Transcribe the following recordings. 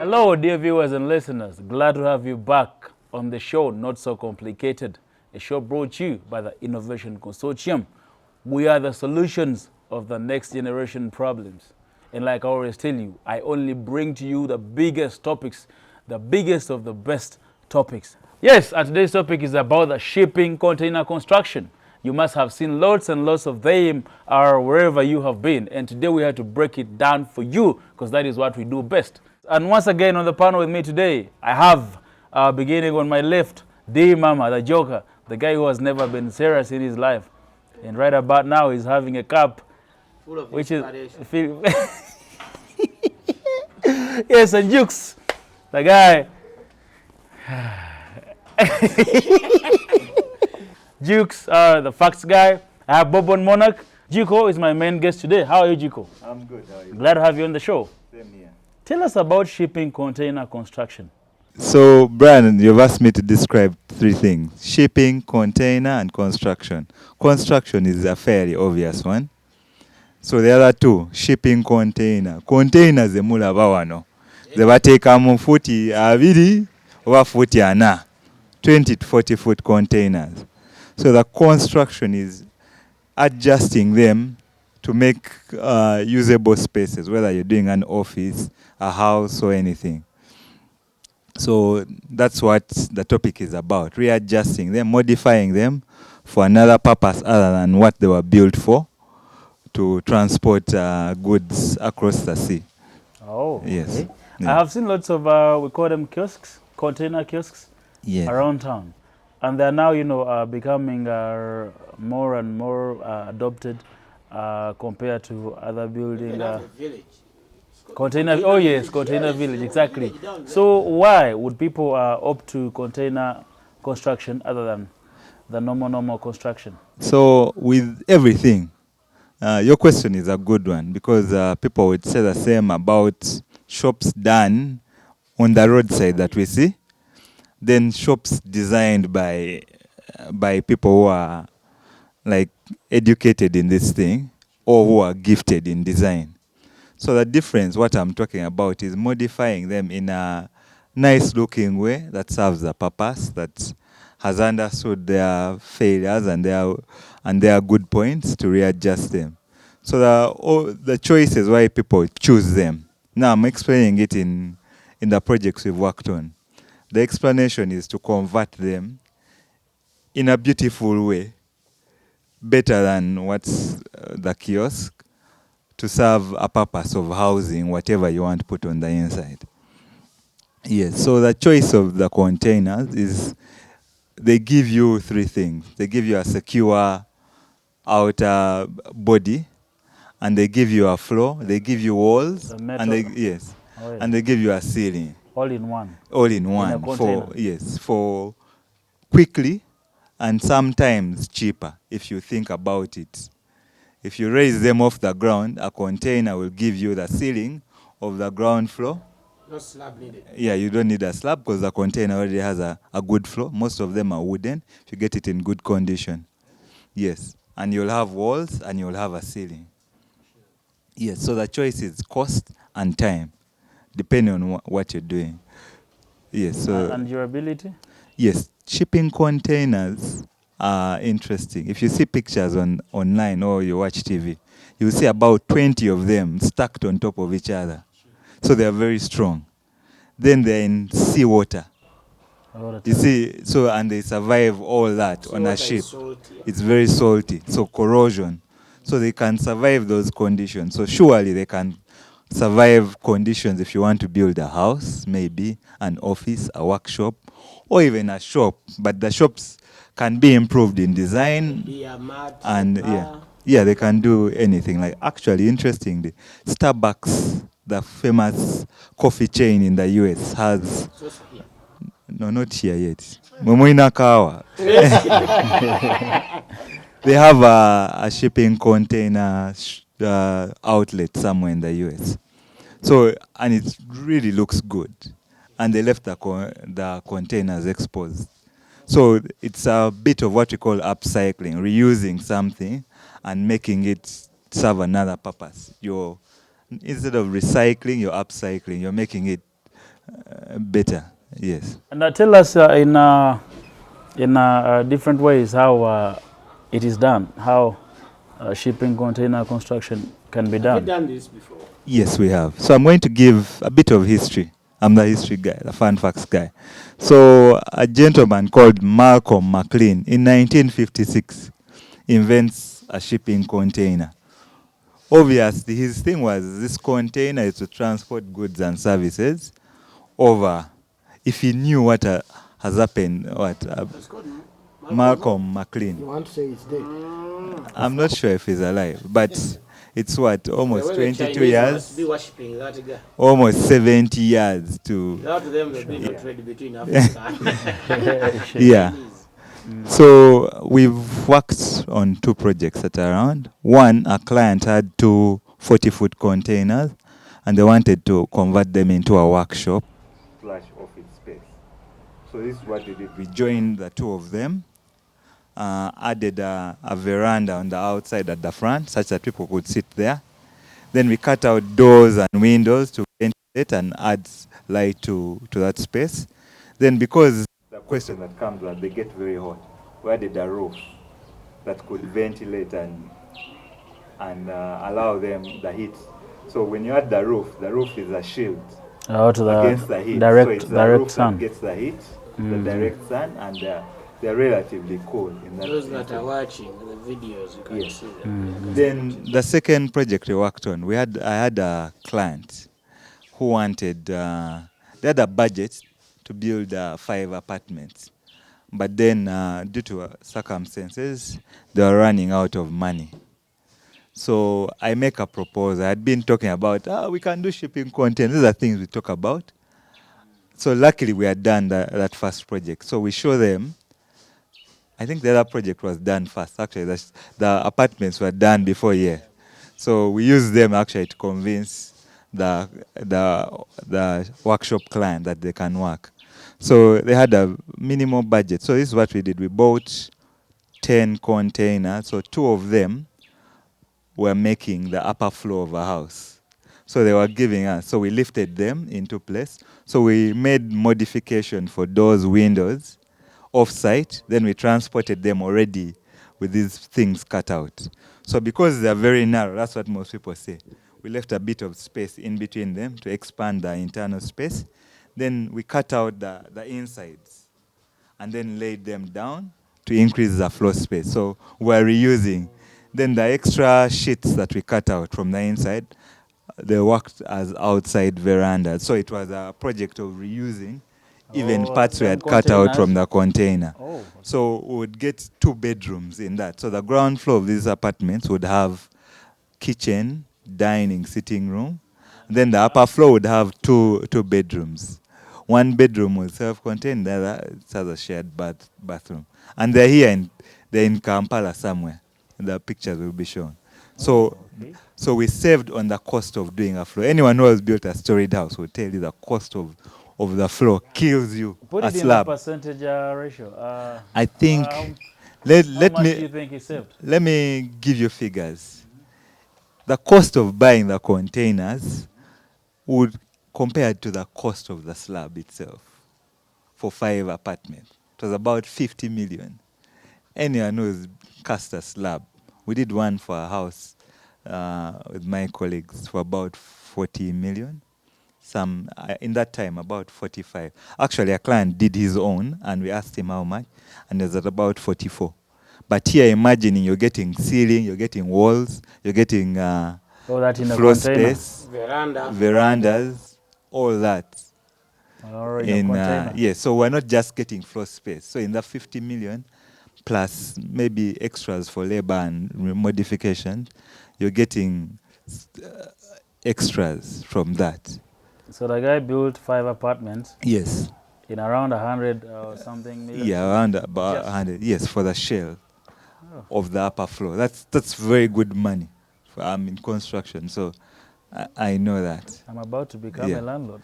Hello, dear viewers and listeners. Glad to have you back on the show, Not So Complicated, a show brought to you by the Innovation Consortium. We are the solutions of the next generation problems. And like I always tell you, I only bring to you the biggest topics, the biggest of the best topics. Yes, and today's topic is about the shipping container construction. You must have seen lots and lots of them wherever you have been. And today we have to break it down for you because that is what we do best. And once again on the panel with me today, I have, beginning on my left, D Mama, the Joker, the guy who has never been serious in his life. And right about now he's having a cup, full of which inspiration. Yes, and Jukes, the guy. Jukes, the facts guy. I have BOUBON Monarch. Jiko is my main guest today. How are you, Jiko? I'm good, how are you? Glad to have you on the show. Same here. Tell us about shipping container construction. So, Brian, you've asked me to describe three things: shipping, container, and construction. Construction is a fairly obvious one. So the other two, shipping, container. Containers emulaba wano. Ze bateekamu futi abiri oba futi ana. 20 to 40 foot containers. So the construction is adjusting them to make usable spaces, whether you're doing an office, a house, or anything. So that's what the topic is about, readjusting them, modifying them for another purpose other than what they were built for, to transport goods across the sea. Oh, Yes. okay. Yeah. I have seen lots of, we call them kiosks, container kiosks Yeah. around town. And they're now, becoming more and more adopted compared to other building. Village. Container, oh yes, container village, exactly. So why would people opt to container construction other than the normal construction? So with everything, your question is a good one, because people would say the same about shops done on the roadside that we see, then shops designed by people who are like educated in this thing or who are gifted in design. So the difference, what I'm talking about, is modifying them in a nice looking way that serves the purpose, that has understood their failures and their good points to readjust them. So the choices why people choose them. Now I'm explaining it in the projects we've worked on. The explanation is to convert them in a beautiful way, better than what's the kiosk, to serve a purpose of housing whatever you want to put on the inside. Yes, so the choice of the containers is they give you three things. They give you a secure outer body, and they give you a floor, they give you walls, The metal. and yes, Oh, yes. and they give you a ceiling. All in one. All in a one container. for quickly and sometimes cheaper if you think about it. If you raise them off the ground, a container will give you the ceiling of the ground floor. No slab needed. Yeah, you don't need a slab because the container already has a good floor. Most of them are wooden if you get it in good condition. Yes, and you'll have walls and you'll have a ceiling. Yes, so the choice is cost and time, depending on what you're doing. Yes, so And durability? yes, shipping containers are interesting. If you see pictures online or you watch TV, you'll see about 20 of them stacked on top of each other. So they are very strong. Then they're in seawater. You see, so and they survive all that on a ship. It's very salty, so corrosion. So they can survive those conditions. So surely they can survive conditions if you want to build a house, maybe an office, a workshop, or even a shop. But the shops can be improved in design, and yeah, they can do anything. Like actually, interestingly, Starbucks, the famous coffee chain in the US, has no, not here yet. Momoina Kawa. They have a shipping container outlet somewhere in the US. So, and it really looks good. And they left the containers exposed. So it's a bit of what we call upcycling, reusing something and making it serve another purpose. Instead of recycling, you're upcycling. You're making it better. Yes. And tell us in different ways how it is done, how shipping container construction can be Have done. you done this before? Yes, we have. So I'm going to give a bit of history. I'm the history guy, the fun facts guy. So a gentleman called Malcolm McLean in 1956 invents a shipping container. Obviously, his thing was this container is to transport goods and services over. If he knew what has happened, It's called Malcolm McLean. You want to say it's dead? I'm not sure if he's alive, but it's what, almost When the 22 Chinese years, must be worshipping that guy. almost 70 years to, Without them, there'd be no trade between Africa. yeah. So we've worked on 2 projects that are around. One, a client had 2 40-foot containers, and they wanted to convert them into a workshop / office space. So this is what we did. We joined the 2 of them, added a veranda on the outside at the front, such that people could sit there. Then we cut out doors and windows to ventilate and add light to that space. Then, because the question that comes when they get very hot, we added a roof that could ventilate and allow them the heat. So when you add the roof is a shield To against the heat. direct, So it's the direct roof sun. that gets the heat, the direct sun, and they're relatively cool in that. Those that are watching the videos, you can Yes. see them. Then the second project we worked on, I had a client who wanted, they had a budget to build 5 apartments. But then due to circumstances, they were running out of money. So I make a proposal. I had been talking about, we can do shipping content. These are things we talk about. So luckily we had done that first project. So we show them. I think the other project was done first. Actually, the apartments were done before here. So we used them actually to convince the workshop client that they can work. So they had a minimal budget. So this is what we did. We bought 10 containers. So 2 of them were making the upper floor of a house. So they were giving us. So we lifted them into place. So we made modification for doors, windows, off-site. Then we transported them already with these things cut out. So because they're very narrow, that's what most people say. We left a bit of space in between them to expand the internal space. Then we cut out the insides and then laid them down to increase the floor space. So we're reusing. Then the extra sheets that we cut out from the inside, they worked as outside verandas. So it was a project of reusing even parts we had cut out from the container. Oh. So we would get 2 bedrooms in that. So the ground floor of these apartments would have kitchen, dining, sitting room. Then the upper floor would have two bedrooms. 1 bedroom was self-contained, the other has a shared bathroom. And they're in Kampala somewhere. The pictures will be shown. So we saved on the cost of doing a floor. Anyone who has built a storied house will tell you the cost of the floor kills you. Put a it in a slab. percentage ratio. I think, how let much me do you think he saved? let me give you figures. The cost of buying the containers would compared to the cost of the slab itself for 5 apartments. It was about 50 million. Anyone who's cast a slab, we did one for a house with my colleagues for about 40 million. Some in that time about 45. Actually, a client did his own, and we asked him how much, and it was at about 44. But here, imagining you're getting ceiling, you're getting walls, you're getting All that in a floor container. space, Veranda. verandas, all that. Or in a container. Yes, so we're not just getting floor space. So in that 50 million, plus maybe extras for labor and modification, you're getting extras from that. So the guy built 5 apartments Yes. in around 100 or something million. Yeah, around about Just- 100. Yes, for the shell Oh. of the upper floor. That's very good money. I'm in construction, so I know that. I'm about to become Yeah. a landlord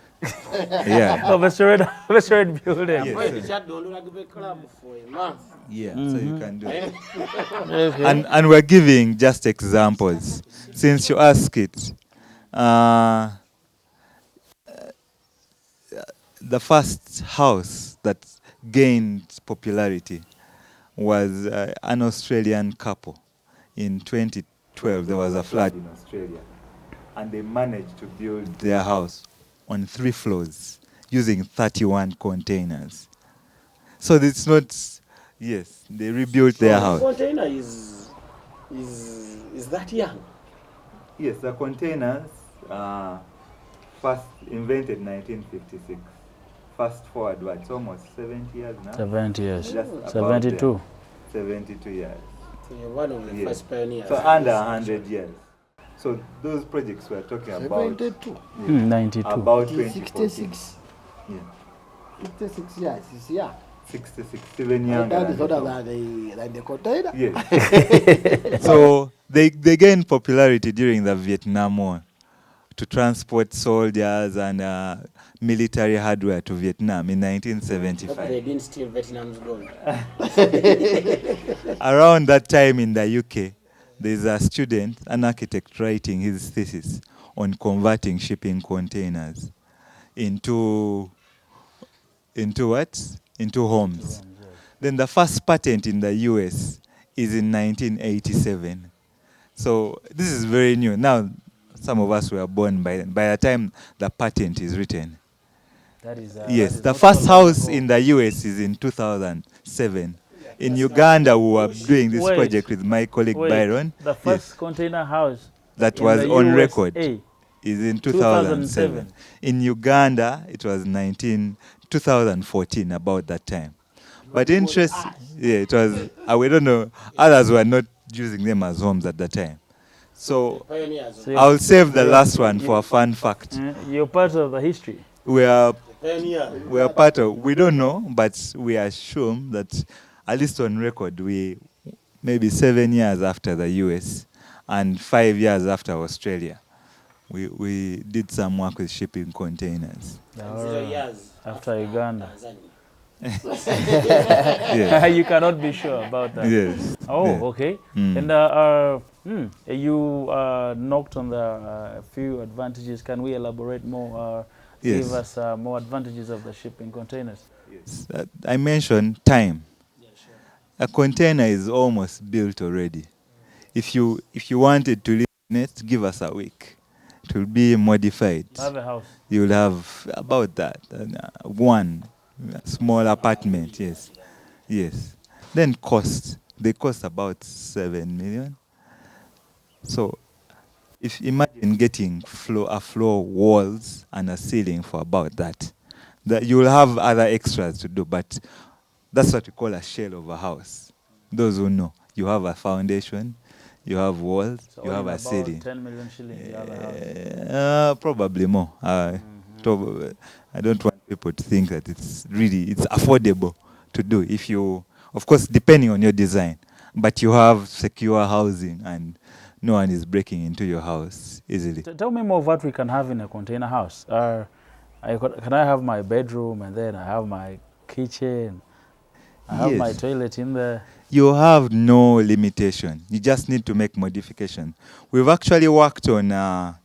Yeah. of a storied building. Yes. Boy, the chat don't do like a club for a month. Yeah, so you can do it. Okay. And we're giving just examples. Since you ask it, the first house that gained popularity was an Australian couple. In 2012, there was a flood in Australia, and they managed to build their house on 3 floors using 31 containers. So it's not, yes, they rebuilt their house. Container is that young? Yes, the containers first invented 1956. Fast forward, what, it's almost 70 years now? 70 years. Just about 72. there. 72 years. So you're one of the Yes. first pioneers. So under 100 years. So those projects we're talking about 72. 92. about 66. Yeah. 66 years is yeah. 66, 7 And young. that is older than the container. Yes. So they gained popularity during the Vietnam War to transport soldiers and military hardware to Vietnam in Hope 1975. they didn't steal Vietnam's gold. Around that time in the UK, there's a student, an architect, writing his thesis on converting shipping containers into what? Into homes. Then the first patent in the US is in 1987. So this is very new. Now, some of us were born by then. By the time the patent is written. That is, Yes, that is the not first so long house ago. in the US is in 2007. In Uganda, we were doing this Wait, project with my colleague Wait, Byron. the Yes, first container house that in was the on USA record is in 2007. In Uganda, it was 2014, about that time. But interesting, yeah, it was, we don't know, others were not using them as homes at the time. So Pioneers. So I'll save the last one for a fun fact. You're part of the history. We are Pioneers. part of, we don't know, but we assume that at least on record, we maybe 7 years after the US and 5 years after Australia, we did some work with shipping containers. And 0 years After Uganda. Tanzania. Yes. You cannot be sure about that. Yes. Oh, Yeah. okay. Mm. And you knocked on the few advantages. Can we elaborate more? Yes. Give us more advantages of the shipping containers. Yes. I mentioned time. Yeah, sure. A container is almost built already. If you wanted to live in it, give us a week. It will be modified. Have a house. You'll have about that. One small apartment, yes. Yes. Then cost. They cost about 7 million. So if imagine getting a floor, walls, and a ceiling for about that you'll have other extras to do, but that's what we call a shell of a house. Those who know, you have a foundation, you have walls, So you have a about ceiling. 10 million shillings. You have a house. Probably more. I don't want people to think that it's affordable to do if you, of course, depending on your design, but you have secure housing and no one is breaking into your house easily. Tell me more of what we can have in a container house. Can I have my bedroom and then I have my kitchen? I have my Yes. toilet in there. You have no limitation. You just need to make modification. We've actually worked on a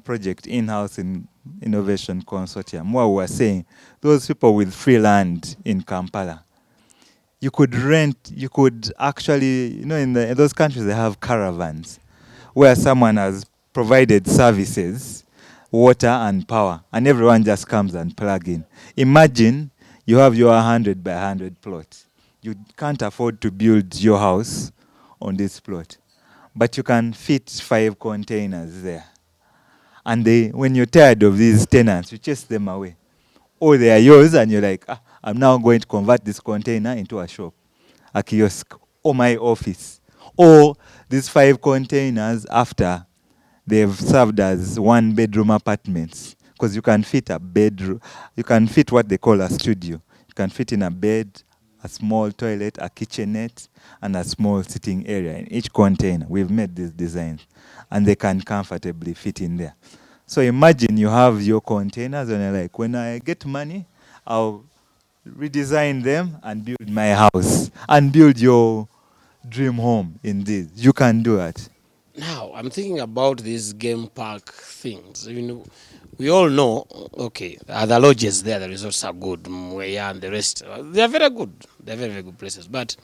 project in-house in Innovation Consortium where we were saying those people with free land in Kampala, you could actually, in those countries they have caravans where someone has provided services, water and power, and everyone just comes and plug in. Imagine you have your 100 by 100 plot. You can't afford to build your house on this plot, but you can fit 5 containers there. And when you're tired of these tenants, you chase them away. Or they are yours and you're like, I'm now going to convert this container into a shop, a kiosk, or my office. Or these 5 containers after they've served as 1-bedroom apartments. Because you can fit a bedroom, you can fit what they call a studio. You can fit in a bed, a small toilet, a kitchenette, and a small sitting area in each container. We've made these designs, and they can comfortably fit in there. So imagine you have your containers, and you're like, when I get money, I'll redesign them and build my house, and build your dream home in this. You can do it. Now, I'm thinking about these game park things. we all know, okay, the lodges there, the resorts are good, Mweya and the rest, they are very good. They're very, very good places. But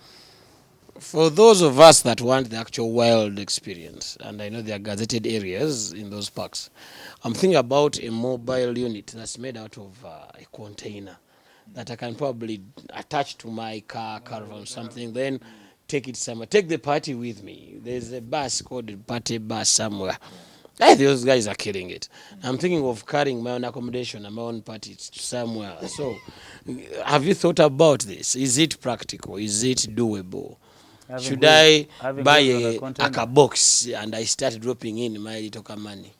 for those of us that want the actual wild experience, and I know there are gazetted areas in those parks, I'm thinking about a mobile unit that's made out of a container that I can probably attach to my car, caravan, something, then take it somewhere. Take the party with me. There's a bus called the party bus somewhere. Hey, those guys are killing it. I'm thinking of carrying my own accommodation and my own party somewhere. So, have you thought about this? Is it practical? Is it doable? Should I buy a box and I start dropping in my little money?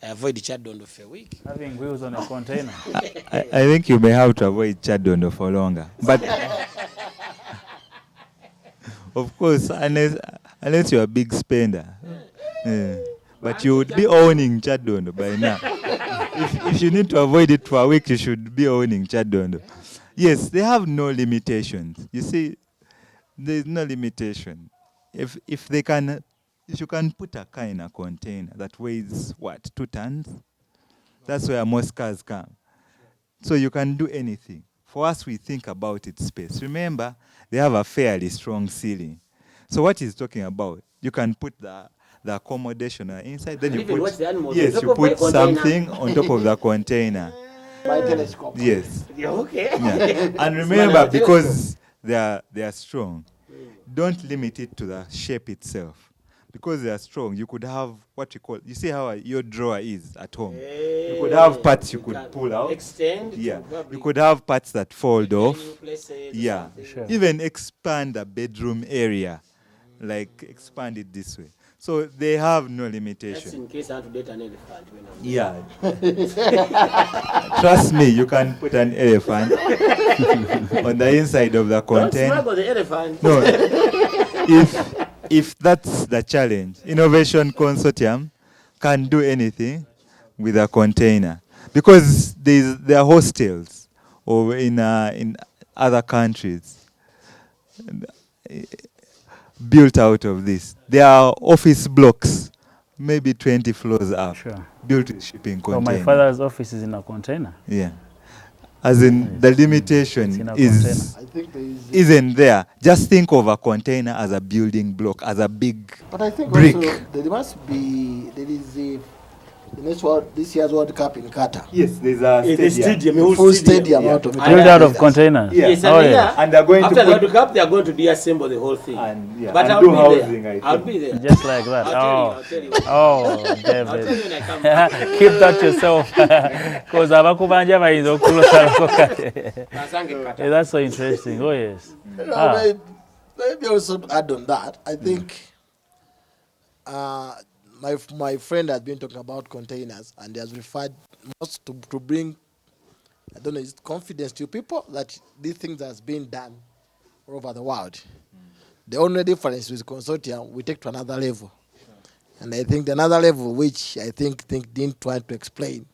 I avoid the Chadondo for a week. Having wheels on a container. I think you may have to avoid Chadondo for longer. But of course, unless you're a big spender. But you would be owning Chadondo by now. If you need to avoid it for a week, you should be owning Chadondo. Yes, they have no limitations. You see, there's no limitation. If you can put a car in a container that weighs, what, 2 tons? That's where most cars come. So you can do anything. For us, we think about its space. Remember, they have a fairly strong ceiling. So what he's talking about, you can put the accommodation inside, then you put, yes, you put something on top of the container. By telescope. Yes. Okay. Yeah. And remember, because they are strong, don't limit it to the shape itself. Because they are strong, you could have what you call, you see how your drawer is at home. You could have parts you could pull out. Extend. Yeah. You could have parts that fold off. Yeah. Sure. Even expand the bedroom area. Like expand it this way. So they have no limitation. Just in case I have to date an elephant when I'm Yeah. Trust me, you can put an elephant on the inside of the container. Don't smuggle the elephant. No. If that's the challenge, Innovation Consortium can do anything with a container. Because there are hostels or in other countries built out of this. There are office blocks, maybe 20 floors up, Sure. built with shipping So container. my father's office is in a container. Yeah. As in, the It's limitation in a I think there is. isn't there. Just think of a container as a building block, as a big But I think brick. also there must be, there is this year's World Cup in Qatar. Yes, there's a stadium. Full stadium out of it. Built out of containers. Yeah. Yes, Oh, and yeah. And they're going after to the put World Cup, they are going to deassemble the whole thing. and, yeah, But and I'll do be housing, there. I I'll think. be there. Just like that. I'll tell you. Oh, I'll tell you David. when I come back. Keep that yourself. Because abakubanja bayinza okukulosako kati. Kasange Qatar. Yeah, that's so interesting. Oh, yes. Maybe also to add on that, I think my friend has been talking about containers and he has referred most to bring, I don't know, is confidence to people that these things has been done all over the world. The only difference with Consortium, we take to another level. And I think the another level, which I think didn't try to explain,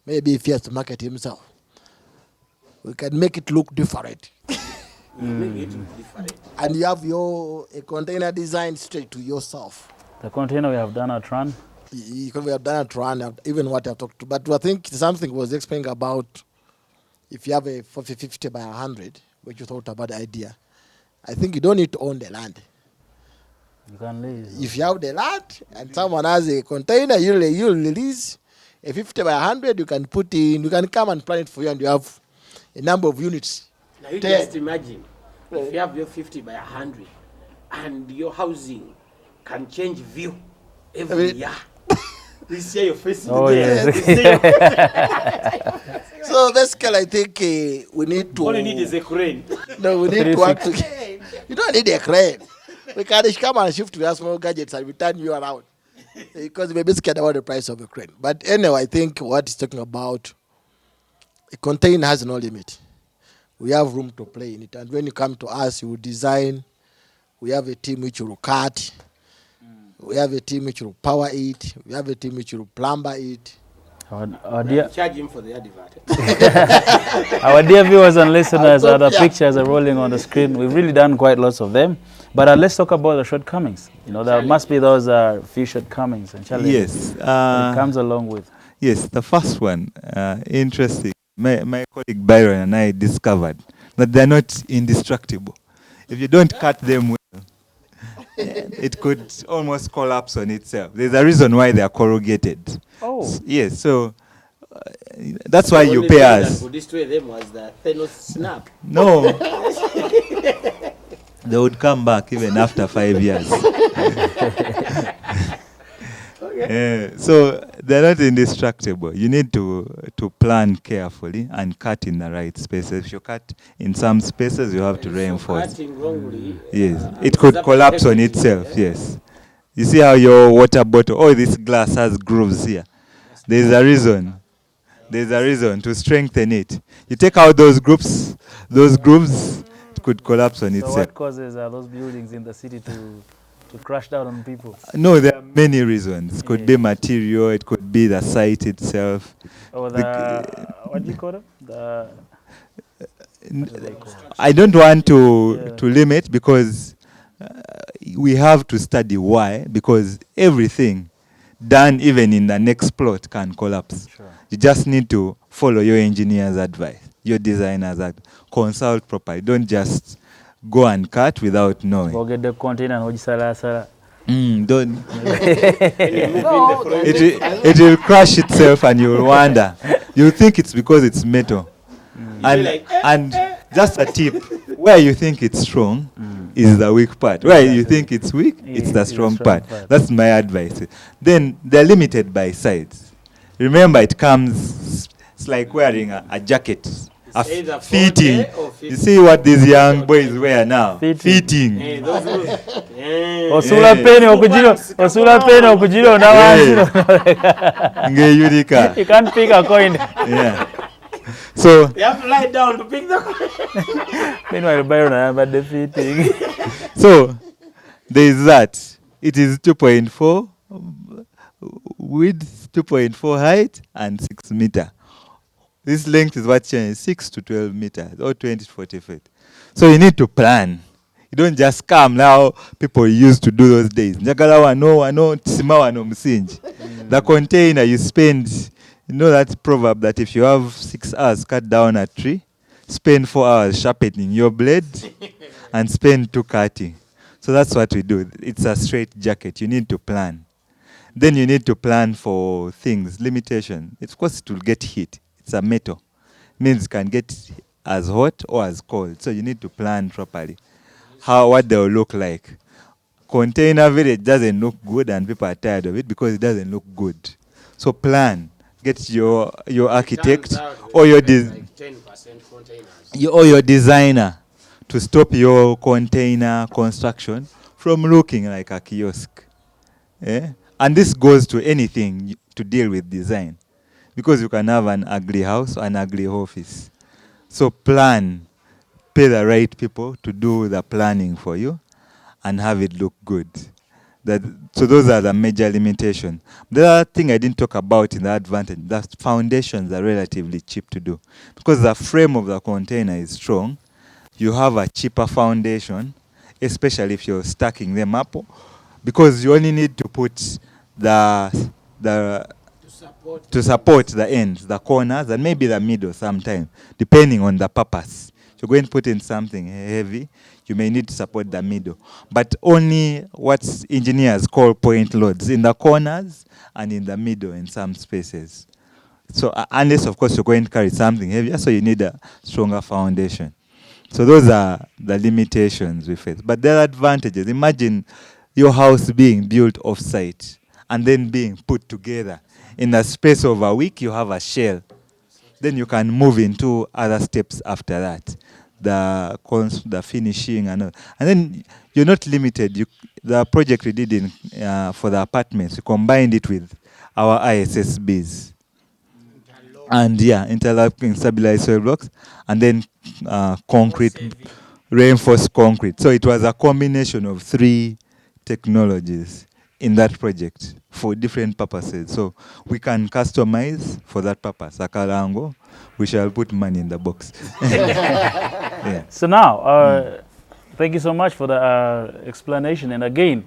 maybe if he has to market himself, we can make it look different. Make it different. And you have a container design straight to yourself. The container we have done at Run. We have done it run, even what I've talked to. But I think something was explaining about if you have a 50 by 100, which you thought about the idea, I think you don't need to own the land. You can lease. If you have the land and someone has a container, you'll release a 50 by 100, you can put in, you can come and plan it for you, and you have a number of units. Now you 10. just imagine if you have your 50 by 100 and your housing can change view every year. This year you're facing Oh, there. yes. This year So basically, I think we need to. all you need is a crane. No, we need to work together. You don't need a crane. We can just come and shift to your small gadgets and we turn you around. Because we're basically about the price of a crane. But anyway, I think what he's talking about, a container has no limit. We have room to play in it. And when you come to us, you will design. We have a team which will cut. We have a team which will power it. We have a team which will plumber it. Our dear, Charge him for the advert. our dear viewers and listeners, thought, the yeah. pictures are rolling on the screen. We've really done quite lots of them. But let's talk about the shortcomings. You know, there must be those few shortcomings and challenges Yes. that it comes along with. Yes, the first one, interesting. My colleague Byron and I discovered that they're not indestructible. If you don't cut them well, it could almost collapse on itself. There's a reason why they are corrugated. Oh. Yes, so that's why you pay us. Could destroy them was the Thanos snap. No. They would come back even after 5 years. So they're not indestructible. You need to plan carefully and cut in the right spaces. If you cut in some spaces, you have to reinforce. Cutting wrongly. Yes, it could collapse on itself. Yes. You see how your water bottle, oh, this glass has grooves here. There's a reason. There's a reason to strengthen it. You take out those grooves, it could collapse on So itself. what causes those buildings in the city to crash down on people? No, there are many reasons. It could be material, it could be the site itself. Or what do you call them? What do they call it? I don't want to limit because we have to study why, because everything done even in the next plot can collapse. Sure. You just need to follow your engineer's advice, your designer's advice. Consult properly. Don't just go and cut without knowing. Go get the container and sala. Don't. It will crash itself and you'll wonder. You'll think it's because it's metal. And just a tip, where you think it's strong is the weak part. Where you think it's weak, it's the strong part. That's my advice. Then they're limited by size. Remember, it comes, it's like wearing a jacket. A fitting. You see what these young boys wear now? Fitting. Osula pene okujiro na wanziro. Ngeyurika. You can't pick a coin. Yeah. So You have to lie down to pick the coin. Meanwhile, Byron but the fitting. So there is that. It is 2.4 width, 2.4 height, and 6 meter. This length is what changes, 6 to 12 meters or 20 to 40 feet. So you need to plan. You don't just come now. People used to do those days. Njagala wano, tisima wano msinji. The container you spend, you know that proverb that if you have 6 hours cut down a tree, spend 4 hours sharpening your blade and spend 2 cutting. So that's what we do. It's a straight jacket. You need to plan. Then you need to plan for things, limitation. Of course, it will get heat. It's a metal. Means it can get as hot or as cold. So you need to plan properly. What they will look like. Container village doesn't look good and people are tired of it because it doesn't look good. So plan. Get your architect or your your designer to stop your container construction from looking like a kiosk. And this goes to anything to deal with design. Because you can have an ugly house, an ugly office. So plan, pay the right people to do the planning for you and have it look good. So those are the major limitations. The other thing I didn't talk about in the advantage, the foundations are relatively cheap to do. Because the frame of the container is strong, you have a cheaper foundation, especially if you're stacking them up, because you only need to put to support the ends, the corners, and maybe the middle sometimes, depending on the purpose. If you're going to put in something heavy, you may need to support the middle. But only what engineers call point loads, in the corners and in the middle in some spaces. So unless, of course, you're going to carry something heavier, so you need a stronger foundation. So those are the limitations we face. But there are advantages. Imagine your house being built off-site and then being put together. In the space of a week, you have a shell. Then you can move into other steps after that. The finishing and all. And then you're not limited. The project we did for the apartments, we combined it with our ISSBs. And interlocking stabilized soil blocks, and then concrete, reinforced concrete. So it was a combination of 3 technologies in that project for different purposes. So we can customize for that purpose. Akalango, we shall put money in the box. So now, thank you so much for the explanation. And again,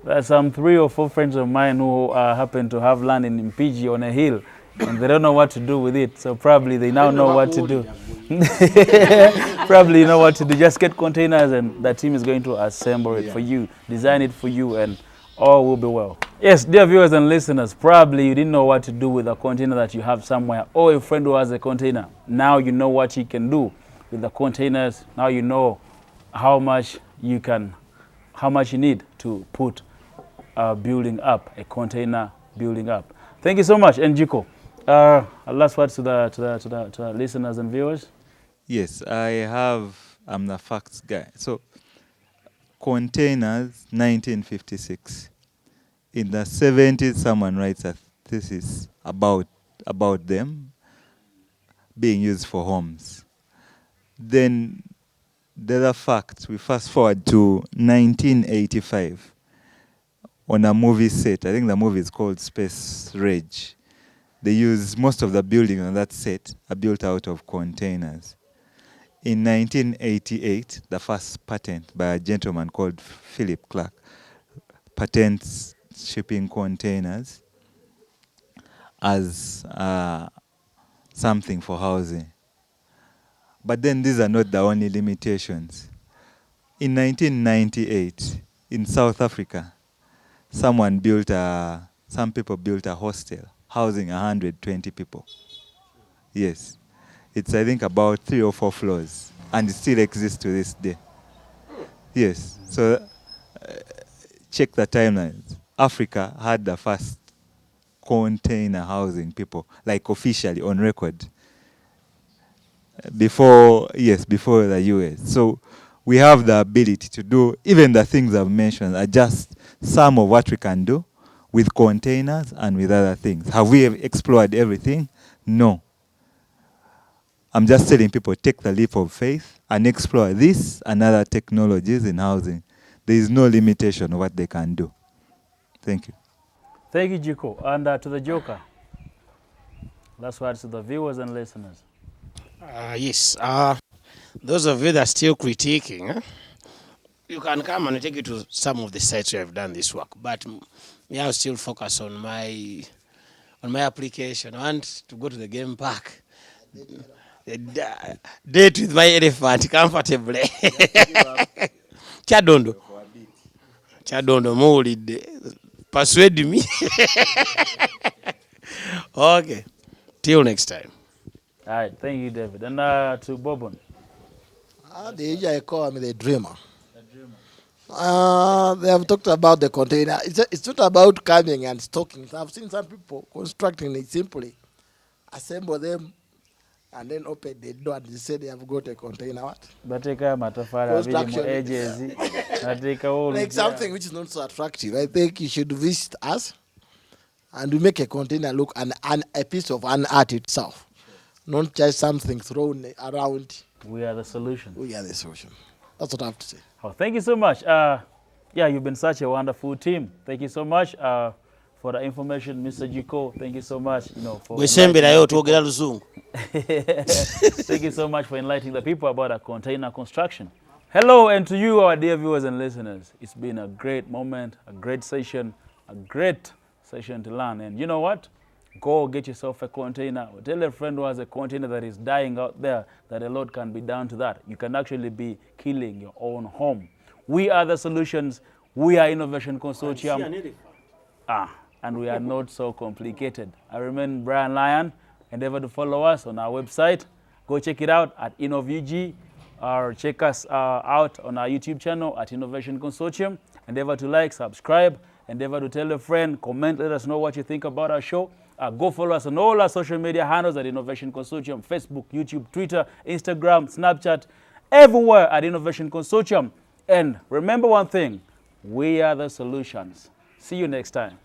There's some 3 or 4 friends of mine who happen to have land in Mpiji on a hill, and they don't know what to do with it. So probably they now know what to do. Probably you know what to do. Just get containers, and the team is going to assemble it for you, design it for you, and all will be well. Yes, dear viewers and listeners, probably you didn't know what to do with a container that you have somewhere, or a friend who has a container. Now you know what you can do with the containers. Now you know how much you need to put a building up, a container building up. Thank you so much, Njiko. Last words to the listeners and viewers. Yes, I'm the facts guy. So, containers, 1956. In the 70s, someone writes a thesis about them being used for homes. Then, the other fact, we fast forward to 1985 on a movie set. I think the movie is called Space Rage. They use most of the buildings on that set are built out of containers. In 1988, the first patent by a gentleman called Philip Clark patents shipping containers as something for housing. But then these are not the only limitations. In 1998, in South Africa, some people built a hostel housing 120 people. Yes. It's, I think, about 3 or 4 floors, and it still exists to this day. Yes. So, check the timelines. Africa had the first container housing people, like officially on record, before the US. So, we have the ability to do even the things I've mentioned are just some of what we can do with containers and with other things. Have we explored everything? No. I'm just telling people, take the leap of faith and explore this and other technologies in housing. There is no limitation of what they can do. Thank you. Thank you, Jiko. And to the Joker, last words to the viewers and listeners. Yes. Those of you that are still critiquing, you can come and take it to some of the sites where I've done this work. But I'll still focus on my application. I want to go to the game park. Date with my elephant comfortably. Chadondo muwulidde. Persuade me. Okay. Till next time. All right. Thank you, David. And to BOUBON. They usually call me the dreamer. They have talked about the container. It's not about coming and stocking. I've seen some people constructing it simply, assemble them, and then open the door and they say they have got a container. What? Like something which is not so attractive. I think you should visit us and we make a container look and a piece of an art itself. Not just something thrown around. We are the solution. We are the solution. That's what I have to say. Oh, thank you so much. Yeah, you've been such a wonderful team. Thank you so much for the information, Mr. Jiko. Thank you so much. For thank you so much for enlightening the people about our container construction. Hello, and to you, our dear viewers and listeners. It's been a great moment, a great session to learn. And you know what? Go get yourself a container. Tell a friend who has a container that is dying out there that a lot can be done to that. You can actually be killing your own home. We are the solutions. We are Innovation Consortium. And we are not so complicated. I remain Brian Lyon. Endeavor to follow us on our website. Go check it out at InnovUG, or check us out on our YouTube channel at Innovation Consortium. Endeavor to like, subscribe. Endeavor to tell a friend, comment, let us know what you think about our show. Go follow us on all our social media handles at Innovation Consortium, Facebook, YouTube, Twitter, Instagram, Snapchat, everywhere at Innovation Consortium. And remember one thing, we are the solutions. See you next time.